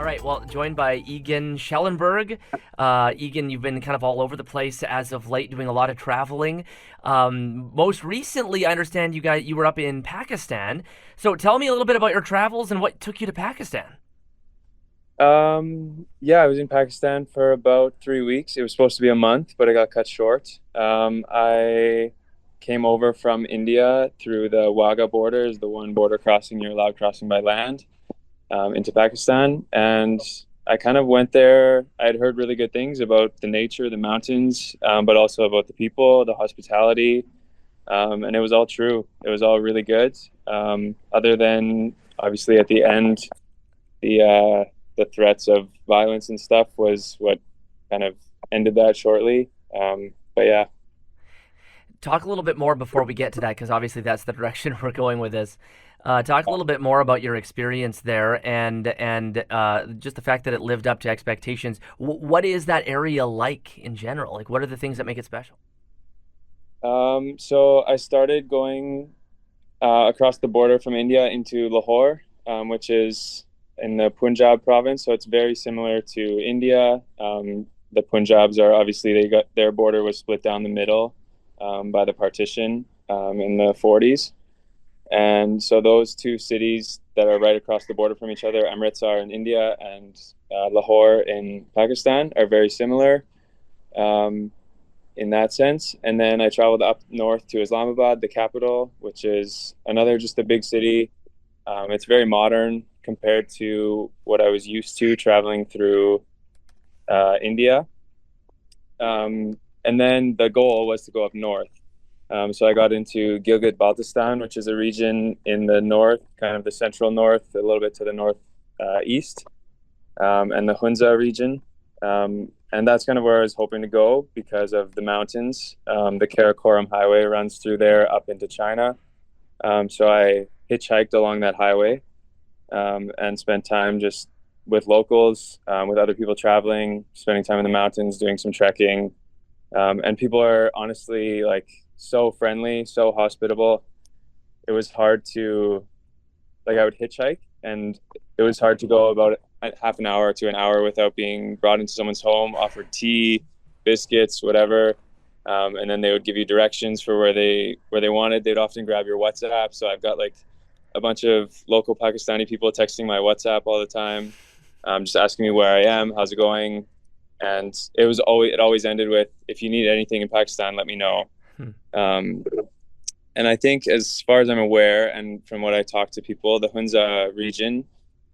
right. Well, joined by Egan Schellenberg. Egan, you've been kind of all over the place as of late, doing a lot of traveling. Most recently, I understand you were up in Pakistan. So tell me a little bit about your travels and what took you to Pakistan. Yeah, I was in Pakistan for about 3 weeks. It was supposed to be a month, but it got cut short. I came over from India through the Wagah border, is the one border crossing you're allowed crossing by land, into Pakistan. And I kind of went there. I'd heard really good things about the nature, the mountains, but also about the people, the hospitality, and it was all true. It was all really good. Other than obviously at the end, the threats of violence and stuff was what kind of ended that shortly. But yeah. Talk a little bit more before we get to that, because obviously that's the direction we're going with this. Talk a little bit more about your experience there and just the fact that it lived up to expectations. What is that area like in general? Like, what are the things that make it special? So I started going across the border from India into Lahore, which is in the Punjab province. So it's very similar to India. The Punjabs are obviously they got their border was split down the middle by the partition in the 40s. And so those two cities that are right across the border from each other, Amritsar in India and Lahore in Pakistan, are very similar um, in that sense. And then I traveled up north to Islamabad, the capital, which is another just a big city. It's very modern compared to what I was used to traveling through India. And then the goal was to go up north. So I got into Gilgit-Baltistan, which is a region in the north, kind of the central north, a little bit to the north east, and the Hunza region. And that's kind of where I was hoping to go because of the mountains. The Karakoram Highway runs through there up into China. So I hitchhiked along that highway and spent time just with locals, with other people traveling, spending time in the mountains, doing some trekking. And people are honestly like so friendly, so hospitable. It was hard to like I would hitchhike, and it was hard to go about half an hour to an hour without being brought into someone's home, offered tea, biscuits, whatever. And then they would give you directions for where they wanted. They'd often grab your WhatsApp. So I've got like a bunch of local Pakistani people texting my WhatsApp all the time, just asking me where I am, how's it going, and it always ended with, if you need anything in Pakistan, let me know. Hmm. Um, and I think, as far as I'm aware, and from what I talk to people, the Hunza region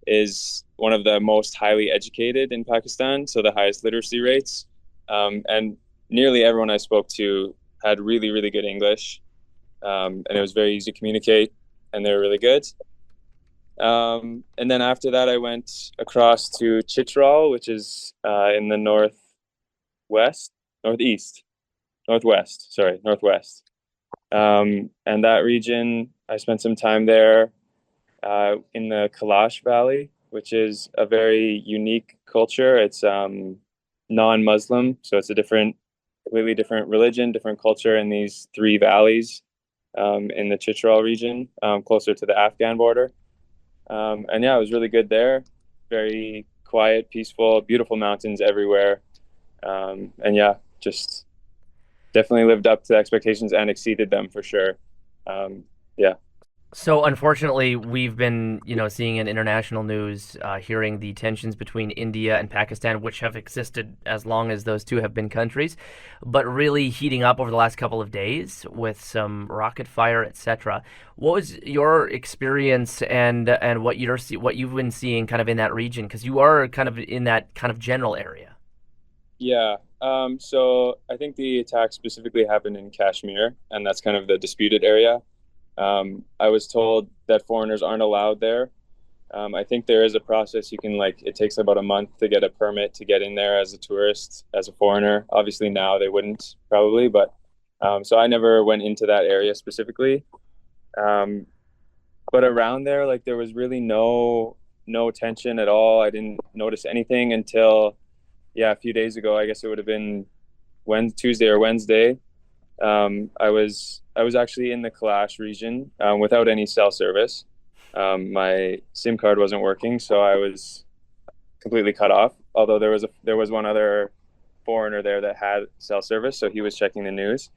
is one of the most highly educated in Pakistan, so the highest literacy rates. And nearly everyone I spoke to had really, really good English, and it was very easy to communicate, and they were really good. And then after that, I went across to Chitral, which is in the northeast, northwest. And that region, I spent some time there in the Kalash Valley, which is a very unique culture. It's non-Muslim, so it's completely different religion, different culture in these three valleys in the Chitral region, closer to the Afghan border. And yeah, it was really good there. Very quiet, peaceful, beautiful mountains everywhere. And yeah, just definitely lived up to expectations and exceeded them for sure. Yeah. So unfortunately, we've been, seeing in international news, hearing the tensions between India and Pakistan, which have existed as long as those two have been countries, but really heating up over the last couple of days with some rocket fire, etc. What was your experience and what you've been seeing kind of in that region? Because you are kind of in that kind of general area. Yeah. So I think the attack specifically happened in Kashmir, and that's kind of the disputed area. I was told that foreigners aren't allowed there. I think there is a process you can like, it takes about a month to get a permit to get in there as a tourist, as a foreigner. Obviously now they wouldn't probably, but so I never went into that area specifically. Um, but around there, like there was really no tension at all. I didn't notice anything until yeah, a few days ago. I guess it would have been Tuesday or Wednesday. I was actually in the Kalash region without any cell service. My SIM card wasn't working, so I was completely cut off. Although there was one other foreigner there that had cell service, so he was checking the news.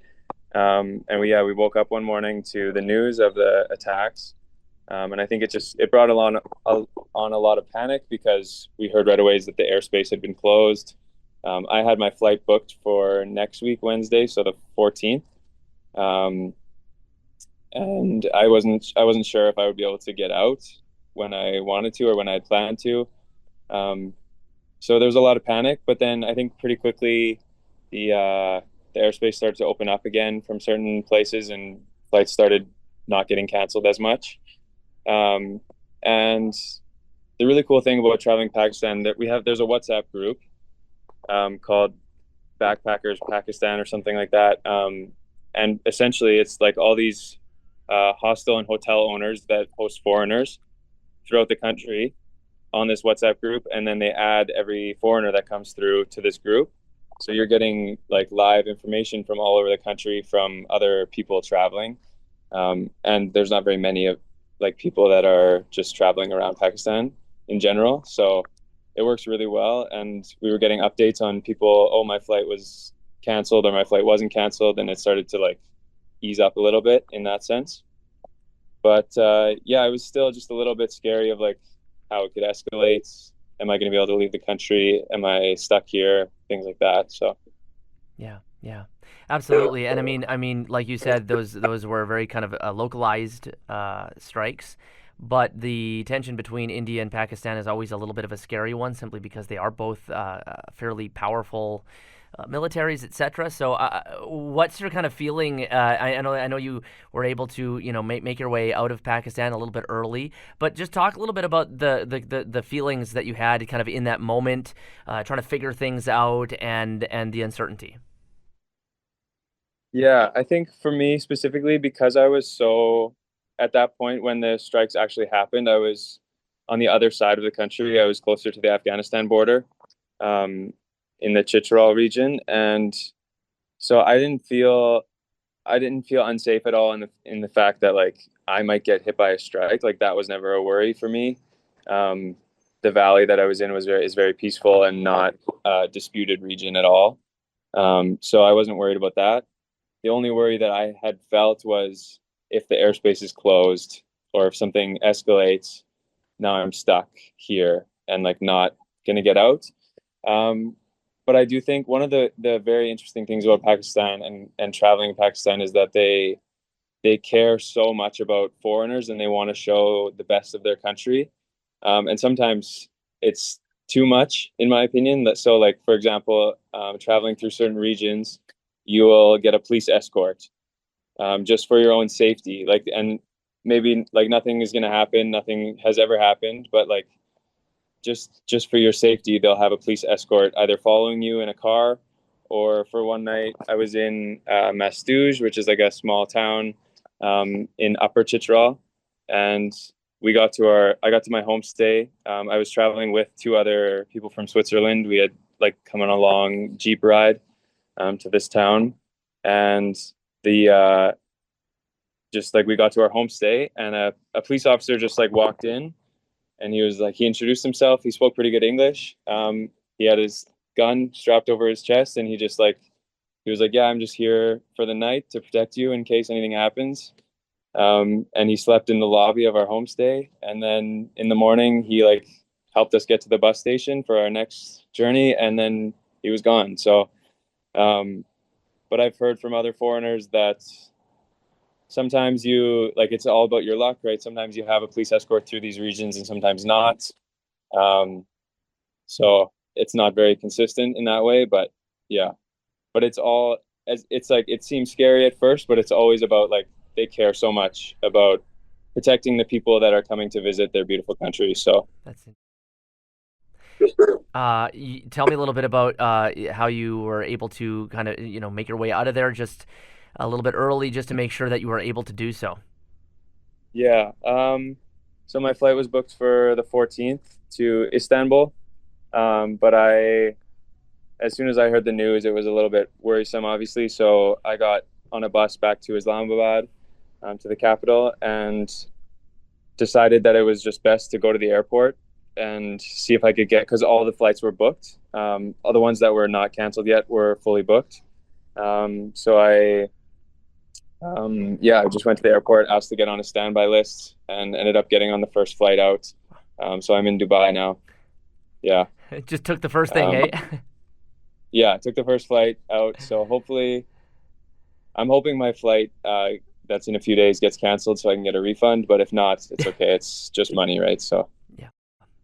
And we woke up one morning to the news of the attacks, and I think it brought on a lot of panic because we heard right away that the airspace had been closed. I had my flight booked for next week, Wednesday, so the 14th, um, and I wasn't sure if I would be able to get out when I wanted to or when I had planned to. Um, so there was a lot of panic, but then I think pretty quickly the airspace started to open up again from certain places, and flights started not getting canceled as much. Um, and the really cool thing about traveling Pakistan that there's a WhatsApp group called Backpackers Pakistan or something like that. And essentially, it's like all these hostel and hotel owners that host foreigners throughout the country on this WhatsApp group, and then they add every foreigner that comes through to this group. So you're getting like live information from all over the country from other people traveling, and there's not very many of like people that are just traveling around Pakistan in general. So it works really well, and we were getting updates on people. Oh, my flight was canceled, or my flight wasn't canceled, and it started to like ease up a little bit in that sense. But yeah, it was still just a little bit scary of like how it could escalate. Am I going to be able to leave the country? Am I stuck here? Things like that. So Yeah, yeah, absolutely. And like you said, those were very kind of localized strikes. But the tension between India and Pakistan is always a little bit of a scary one, simply because they are both fairly powerful militaries, etc. So, what's your kind of feeling? I know you were able to, make your way out of Pakistan a little bit early, but just talk a little bit about the feelings that you had, kind of in that moment, trying to figure things out, and the uncertainty. yeah, I think for me specifically, because I was so at that point when the strikes actually happened, I was on the other side of the country. I was closer to the Afghanistan border, um, in the Chitral region, and so I didn't feel unsafe at all in the fact that like I might get hit by a strike. Like that was never a worry for me. Um, the valley that I was in is very peaceful and not a disputed region at all. So I wasn't worried about that. The only worry that I had felt was if the airspace is closed or if something escalates, now I'm stuck here and like not gonna get out. Um, but I do think one of the very interesting things about Pakistan and traveling in Pakistan is that they care so much about foreigners and they want to show the best of their country. And sometimes it's too much, in my opinion. So, like for example, traveling through certain regions, you will get a police escort just for your own safety. Like, and maybe like nothing is going to happen, nothing has ever happened, but like just for your safety, they'll have a police escort either following you in a car, or for one night I was in Mastuj, which is like a small town in Upper Chitral, and I got to my homestay. I was traveling with two other people from Switzerland. We had like come on a long jeep ride to this town, and the just like we got to our homestay, and a police officer just like walked in, and he introduced himself. He spoke pretty good English. He had his gun strapped over his chest, and he was like, "Yeah, I'm just here for the night to protect you in case anything happens." And he slept in the lobby of our homestay, and then in the morning he like helped us get to the bus station for our next journey, and then he was gone. So, but I've heard from other foreigners that sometimes you like it's all about your luck, right? Sometimes you have a police escort through these regions and sometimes not. Um, so it's not very consistent in that way, but yeah, but it's all as it's like it seems scary at first, but it's always about like they care so much about protecting the people that are coming to visit their beautiful country. So That's tell me a little bit about how you were able to kind of make your way out of there just a little bit early, just to make sure that you were able to do so. yeah, so my flight was booked for the 14th to Istanbul, but as soon as I heard the news, it was a little bit worrisome, obviously. So I got on a bus back to Islamabad, to the capital, and decided that it was just best to go to the airport and see if I could get, because all the flights were booked. All the ones that were not canceled yet were fully booked. So yeah, I just went to the airport, asked to get on a standby list, and ended up getting on the first flight out. So I'm in Dubai now. Yeah. It just took the first thing, Um, hey? yeah, I took the first flight out. So I'm hoping my flight that's in a few days gets canceled so I can get a refund. But if not, it's okay. It's just money, right? So Yeah.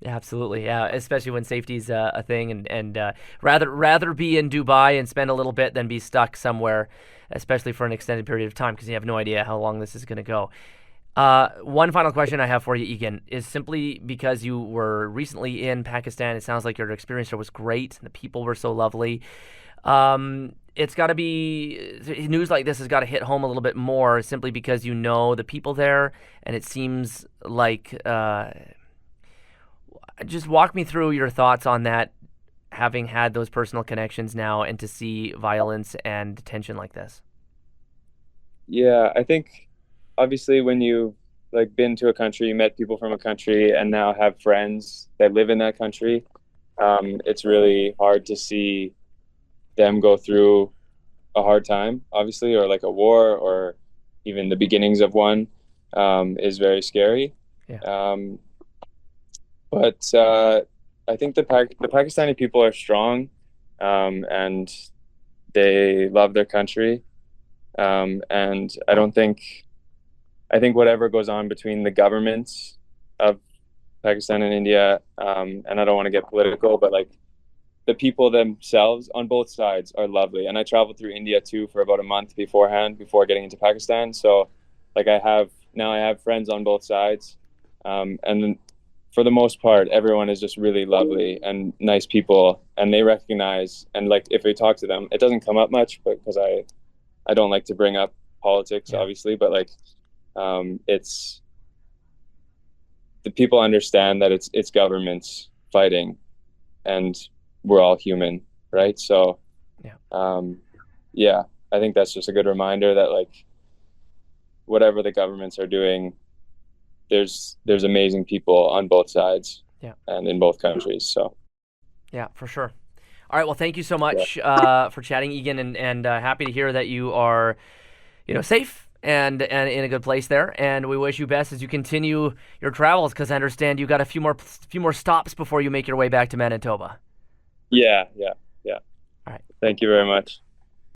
Yeah, absolutely. Yeah, especially when safety's a thing, and rather be in Dubai and spend a little bit than be stuck somewhere, especially for an extended period of time because you have no idea how long this is going to go. One final question I have for you, Egan, is simply because you were recently in Pakistan. It sounds like your experience there was great. The people were so lovely. It's got to be news like this has got to hit home a little bit more simply because you know the people there, and it seems like just walk me through your thoughts on that, having had those personal connections now, and to see violence and tension like this. yeah, I think obviously when you like been to a country, you met people from a country, and now have friends that live in that country, it's really hard to see them go through a hard time, obviously, or like a war, or even the beginnings of one, is very scary. Yeah. But I think the Pakistani people are strong, and they love their country, and I think whatever goes on between the governments of Pakistan and India, and I don't want to get political, but like the people themselves on both sides are lovely. And I traveled through India too for about a month beforehand, before getting into Pakistan. So like I have friends on both sides. And for the most part, everyone is just really lovely and nice people, and they recognize, and like if we talk to them, it doesn't come up much, but because I don't like to bring up politics, Yeah. obviously, but like it's the people understand that it's governments fighting, and we're all human, right? So Yeah. yeah, I think that's just a good reminder that like whatever the governments are doing, there's amazing people on both sides, Yeah. and in both countries. So Yeah, for sure. All right. Well, thank you so yeah, much for chatting, Egan, and happy to hear that you are, safe and in a good place there. And we wish you best as you continue your travels, because I understand you got a few more stops before you make your way back to Manitoba. yeah, yeah, yeah. All right. Thank you very much.